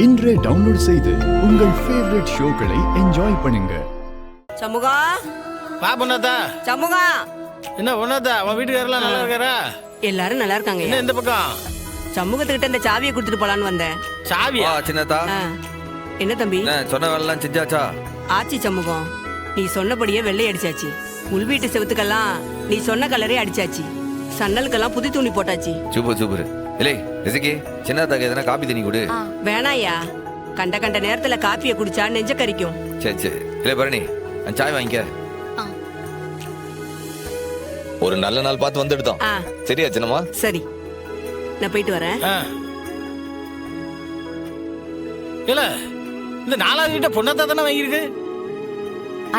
இன்றே டவுன்லோட் செய்து உங்கள் ஃபேவரட் ஷோக்களை என்ஜாய் பண்ணுங்க. சமூகா வா பொண்ணாத்தா. சமூகா என்ன பொண்ணாத்தா, உன் வீட்டுக்காரெல்லாம் நல்லா இருக்காரா? எல்லாரும் நல்லா இருக்காங்க. என்ன இந்த பக்கம்? சமூகத்துக்கிட்ட இந்த சாவியை கொடுத்துட்டு போலான்னு வந்தேன். சாவியா? சின்னதா, என்ன தம்பி சொன்ன வேலைலாம் செஞ்சாச்சா? ஆச்சி சமூகம், நீ சொன்னபடியே வெள்ளை அடிச்சாச்சு. உள் வீட்டு செவுத்துக்கெல்லாம் நீ சொன்ன கலரே அடிச்சாச்சு. சன்னலுக்கெல்லாம் புது துணி போட்டாச்சு. Super super. இல்லை ரிசிகி, சின்னதாக்கு எதனா காப்பி தண்ணி கொடு. வேணாயா, கண்ட கண்ட நேரத்துல காப்பியை குடிச்சா நெஞ்ச கரிக்கும். சரி சரி. இல்லை பரணி, அந்த சாய் வாங்கிக்க. ஒரு நல்ல நாள் பார்த்து வந்துடுதோம். சரியா சின்னம்மா? சரி, நான் போயிட்டு வரேன். இல்ல இந்த 4வது வீட்டை பொண்ணாத்தா தானே வாங்கியிருக்கு.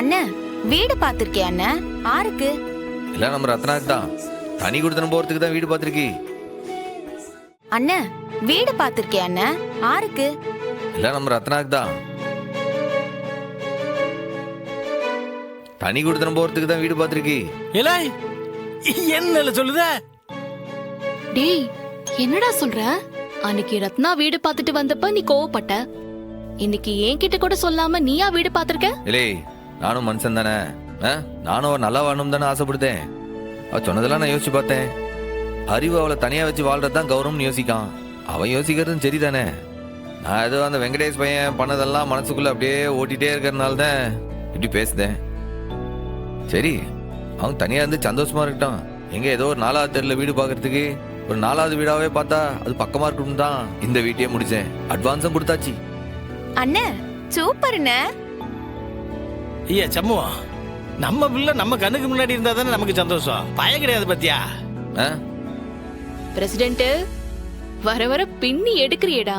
அண்ணன் வீடு பாத்திருக்கே அண்ணன், ஆருக்கு? இல்ல நம்ம ரத்னாக்கு தான். தனி கொடுத்தன போறதுக்கு தான் வீடு பார்த்திருக்கி. அண்ணன் வீடு பாத்திருக்கே அண்ணன், ஆருக்கு? இல்ல நம்ம ரத்னாக்கு தான். தனி கொடுத்தன போறதுக்கு தான் வீடு பார்த்திருக்கி. இல்ல என்ன சொல்லுத? டேய், என்னடா சொல்ற? அன்னைக்கு ரத்னா வீடு பார்த்துட்டு வந்தப்ப நீ கோவப்பட்ட. இன்னைக்கு என்கிட்ட கூட சொல்லாம நீயா வீடு பார்த்திருக்க? இல்லை, நானும் மனுஷன் தானே. நானும் நல்லா வாழணும் தானே ஆசைப்படுத்தேன். அவ சொன்னதெல்லாம் நான் யோசிச்சு பார்த்தேன். அறிவு அவளை தனியா வச்சு வாழ்றதுதான் கௌரவம்னு யோசிக்கான். அவன் யோசிக்கிறதும் சரிதானே. நான் ஏதோ அந்த வெங்கடேஷ் பையன் பண்ணதெல்லாம் மனசுக்குள்ள அப்படியே ஓட்டிட்டே இருக்கிறதுனால தான் இப்படி பேசுதேன். சரி, அவன் தனியா இருந்து சந்தோஷமா இருக்கட்டும். எங்க ஏதோ ஒரு 4வது தெருல வீடு பாக்குறதுக்கு ஒரு 4வது வீடாவே பார்த்தா அது பக்கமா இருக்கணும் தான் இந்த வீட்டையே முடிச்சேன். அட்வான்ஸும் கொடுத்தாச்சு. அண்ணன் சூப்பர்ண்ண. ஐயா சம்முவா, நம்ம பிள்ளை நம்ம கண்ணுக்கு முன்னாடி இருந்தா தானே நமக்கு சந்தோஷம். பயம் கிடையாது பத்தியா? பிரசிடென்ட், வர வர பின்னி எடுக்கிறியடா.